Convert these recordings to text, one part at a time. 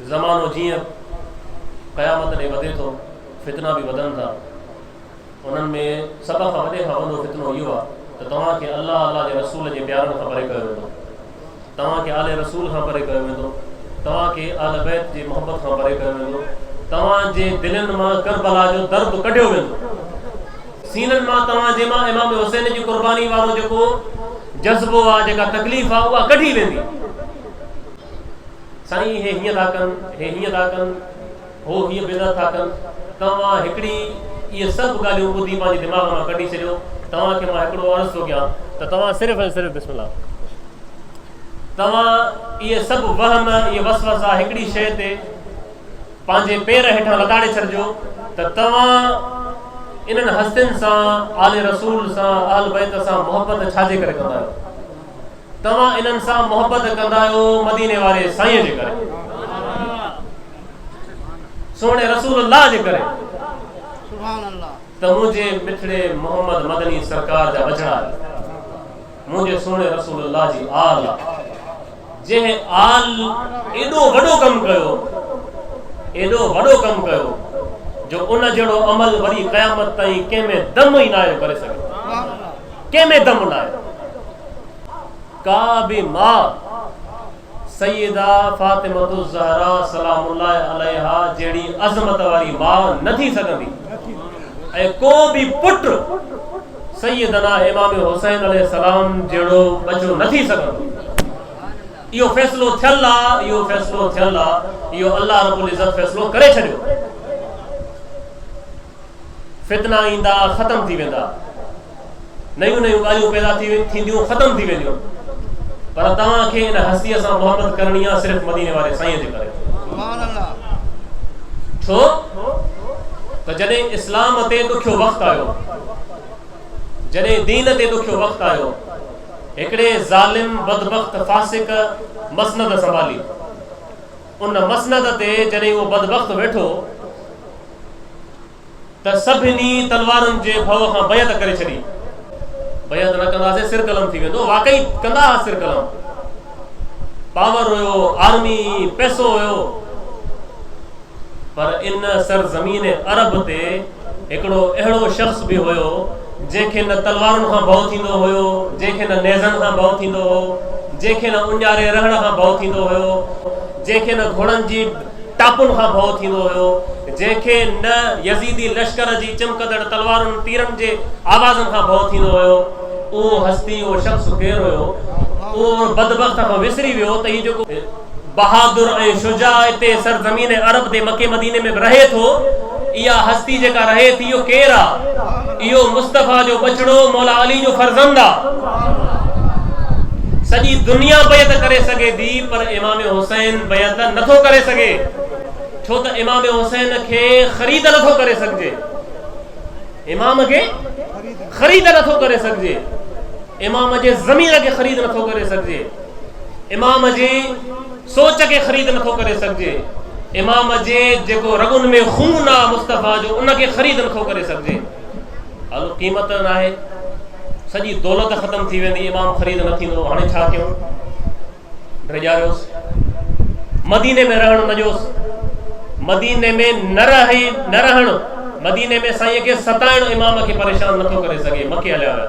ज़मानो जीअं क़यामत ॾे वधे थो फितना बि वधनि था। उन्हनि में सभ खां वॾे खां वॾो फितनो इहो आहे त तव्हांखे अलाह अलाह जे रसूल जे प्यारनि खां परे कयो वेंदो, तव्हांखे आले रसूल खां परे कयो वेंदो, तव्हांखे आल बैत जी मोहबत खां परे कयो वेंदो, तव्हांजे दिलनि मां करबला जो दर्द कढियो वेंदो, सीननि मां तव्हांजे मां इमाम हुसैन जी क़ुर्बानी वारो जेको जज़्बो आहे, जेका तकलीफ़ आहे, उहा कढी वेंदी। साईं हे हीअं था कनि, हे हीअं था कनि, हो हीअं बिदअत था कनि। तव्हां हिकिड़ी इहे सभु ॻाल्हियूं ॿुधी पंहिंजे दिमाग़ मां कढी छॾियो। तव्हांखे मां हिकिड़ो अर्ज़ु थो कयां त तव्हां सिर्फ़ु ऐं सिर्फ़ु बिस्मिल्लाह, तव्हां इहे सभु वहम, इहे वसवसा हिकिड़ी शइ ते पंहिंजे पेर हेठां लॻाड़े छॾिजो त तव्हां इन्हनि हस्तियुनि सां, आले रसूल सां, आल बैत सां मोहबत छाजे करे कंदा आहियो? तव्हां इन्हनि सां मोहबत कंदा आहियो मदीने वारे साईं जे करे, सोणे रसूल अल्लाह जे करे, त मुंहिंजे मिठड़े मोहम्मद मदनी सरकार जा वजड़ा, मुंहिंजे सोणे रसूल अल्लाह जी आल, जंहिं आल एॾो वॾो कमु कयो, एॾो वॾो कमु कयो जो उन जहिड़ो अमल वरी क़यामत ताईं कंहिंमें दम ई न आयो करे सघे, कंहिंमें दम न आयो। का बि मां सैयदा फातिमतु ज़हरा सलामुल्लाह अलैहा जहिड़ी अज़मत वारी मां न थी सघंदी, ऐं को बि पुटु सैयदना इमाम हुसैन अलैहिस्सलाम जहिड़ो बचो न थी सघंदो। इहो फ़ैसिलो थियल आहे, इहो फ़ैसिलो थियल आहे, इहो अल्लाह रब्बुल इज़्ज़त फ़ैसिलो करे छॾियो। फितना ईंदा, ख़तम थी वेंदा, नयूं नयूं ॻाल्हियूं पैदा थींदियूं, ख़तम थी वेंदियूं, पर तव्हांखे इन हस्तीअ सां मोहबत करणी आहे सिर्फ़ु मदीने वारे साईं जे करे। छो त जॾहिं इस्लाम ते ॾुखियो वक़्तु आयो, जॾहिं दीन ते ॾुखियो वक़्तु आयो, हिकिड़े ज़ालिम बदबख्त फासिक मसनद संभाली, उन मसनद ते जॾहिं उहो बदबख्त वेठो त सभिनी तलवारुनि जे भउ खां बैत करे छॾी। बैत न कंदासीं सिर कलम थी वेंदो, वाकई कंदा हुआ सिर कलम, पावर हुयो, आर्मी, पैसो हुयो, पर इन सरज़मीन अरब ते हिकिड़ो अहिड़ो शख़्स बि हुयो जंहिंखे न तलवारुनि खां भउ थींदो हुयो, जंहिंखे न नेज़नि खां भउ थींदो हो, जंहिंखे न उञारे रहण खां भउ थींदो हुयो, जंहिंखे न घोड़नि जी टापुनि खां भउ थींदो हुयो, जंहिंखे न यज़ीदी लश्कर जी चिमकदड़ तलवारुनि तीरनि जे आवाज़नि खां भउ थींदो हुयो। उहो हस्ती, उहो शख़्स केरु हुयो? उहो बदबख्त खां विसरी वियो त हीउ जेको बहादुर ऐं शुजा हिते सरज़मीन अरब ते मके मदीने में रहे थो, इहा हस्ती जेका रहे थी, इहो केरु आहे? इहो मुस्तफ़ा जो बचड़ो मौला अली जो फर्ज़ंद आहे। सॼी दुनिया बैत करे सघे थी, पर इमाम हुसैन बैत नथो करे सघे, छो त इमाम हुसैन खे ख़रीद नथो करे सघिजे, इमाम खे ख़रीद नथो करे सघिजे, इमाम जे ज़मीर खे ख़रीद नथो करे सघिजे, इमाम जी सोच खे ख़रीद नथो करे सघिजे, इमाम जे जेको रगुनि में खून आहे मुस्तफ़ा जो, उनखे ख़रीद नथो करे सघिजे। हलो क़ीमत न आहे, सॼी दौलत ख़तम थी वेंदी, इमाम ख़रीद न थींदो, हाणे छा कयूं? ड्रिजारियोसि, मदीने में रहणु न ॾियोसि, मदीने में न रहणु, मदीने में साईं खे सताइण इमाम खे परेशान नथो करे सघे। मके हलिया विया,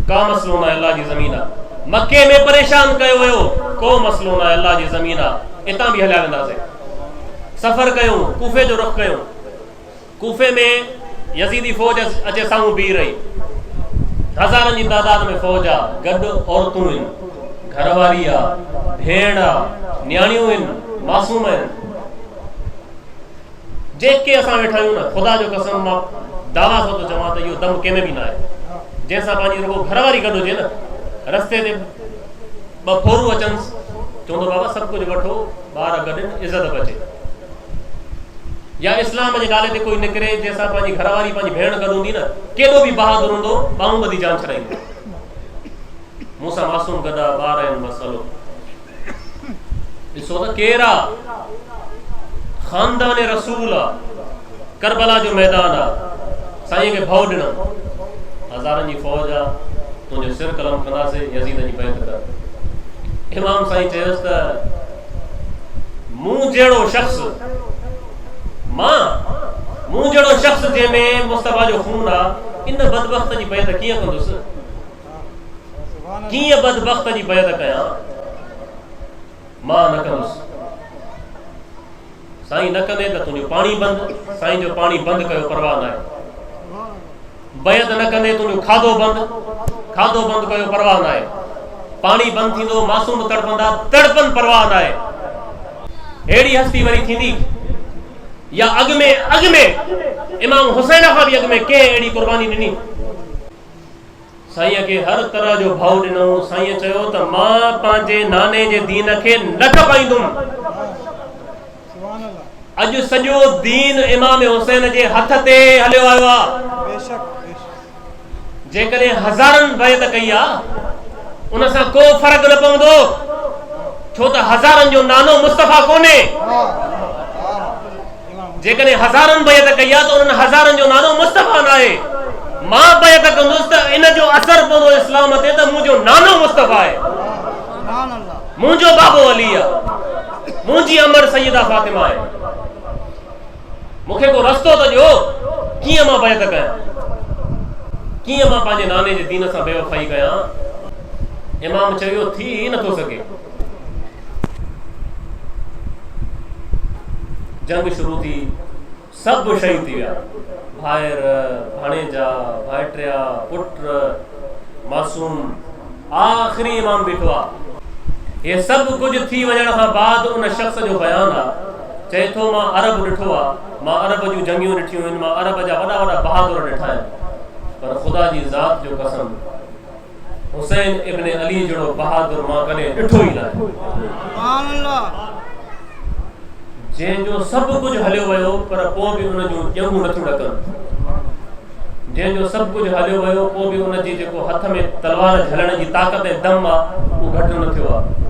का मसलो न आहे, अल्लाह जी ज़मीन आहे। मके में परेशान कयो वियो, को मसलो न आहे, अल्लाह जी ज़मीन आहे, इतां बि हलिया वेंदासीं। सफ़र कयूं, कूफे जो रुख़ कयूं, कूफे में यज़ीदी फ़ौज अचे साम्हूं बीह रही, हज़ारनि जी तादाद में फ़ौज आहे, गॾु औरतूं आहिनि, घरवारी आहे, भेण आहे, न्याणियूं आहिनि, मासूम आहिनि, जेके असां वेठा आहियूं न, ख़ुदा जो कसम मां दावा सां थो चवां त इहो दम कंहिंमें बि न आहे जंहिंसां पंहिंजी रुगो घरवारी गॾु हुजे न, रस्ते ते ॿ फोरू अचनि, चवंदो बाबा सभु कुझु वठो, ॿार गॾु इज़त बचे। या इस्लाम जे नाले ते कोई निकिरे जंहिंसां पंहिंजी घरवारी, पंहिंजी भेण गॾु हूंदी न, केॾो बि बहादुर हूंदो, ॿाहूं ॿधी जान छॾाईंदो। मूंसां मासूम गदा ॿार आहिनि, मसलो ॾिसो त केरु आहे? ख़ानदान रसूल आहे, करबला जो मैदान आहे, साईं खे भउ ॾिनो, हज़ारनि जी फ़ौज आहे, तुंहिंजो सिर कलम कंदासीं, यज़ीद जी बैत कर। इमाम साईं चयोसि त मूं जहिड़ो शख्स जंहिंमें मुस्तफ़ा जो खून आहे, इन बदबख्त जी बैत कीअं कंदुसि? कीअं बदबख्त जी बैत कयां? मां न कंदुसि। साईं न कंदे त तुंहिंजो पाणी बंदि। साईं जो पाणी बंदि कयो, परवाह न आहे। बैत न कंदे तुंहिंजो खाधो बंदि कयो, परवाह न आहे। पाणी बंदि थींदो, मासूम तड़पंदा, तड़पन, परवाह न आहे। अहिड़ी हस्ती वरी थींदी या अॻ में इमाम हुसैन खां बि अॻ में कंहिं अहिड़ी कुर्बानी ॾिनी? साईं खे हर तरह जो भाव ॾिनो। साईं चयो त मां पंहिंजे नाने जे दीन खे न खपाईंदुमि। अॼु सॼो दीन इमाम हुसैन जे हथ ते हलियो आयो आहे। जेकॾहिं हज़ारनि बैत कई आहे, उन सां को फ़र्क़ु न पवंदो, छो त हज़ारनि जो नानो मुस्तफ़ा कोन्हे। जेकॾहिं हज़ारनि बैत कई आहे त उन्हनि हज़ारनि जो नानो मुस्तफ़ा न आहे। मां बैत कंदुसि त इन जो असर पवंदो इस्लाम ते, त मुंहिंजो नानो मुस्तफ़ा आहे, मुंहिंजो बाबो अली आहे, मुंहिंजी अमर सैयदा फातिमा आहे। मूंखे को रस्तो त ॾियो, कीअं मां बैत कयां? कीअं मां पंहिंजे नाने जे दीन सां बेवफ़ाई कयां? इमाम चयो थी नथो सघे। जंग शुरू थी, सभु शहीद थी विया। भाइर, भाणेजा, भाइटिया, पुट, मासूम, आख़िरी इमाम बीठो आहे। ये सभु कुझु थी वञण खां बाद उन शख़्स जो बयान आहे। चए थो मां अरब ॾिठो आहे, मां अरब जूं जंगियूं ॾिठियूं आहिनि, मां अरब जा वॾा वॾा बहादुर ॾिठा आहिनि, पर ख़ुदा जी ज़ात जो कसम, हुसैन इब्न अली जहिड़ो बहादुर मां कॾहिं ॾिठो ई न। जंहिंजो सभु कुझु हलियो वियो, पर पोइ बि उन जूं ॼंगूं नथियूं ॾकनि। जंहिंजो सभु कुझु हलियो वियो, पोइ बि उन जी जेको हथ में तलवार झलण जी ताक़त ऐं दम आहे, उहो घटि न थियो आहे।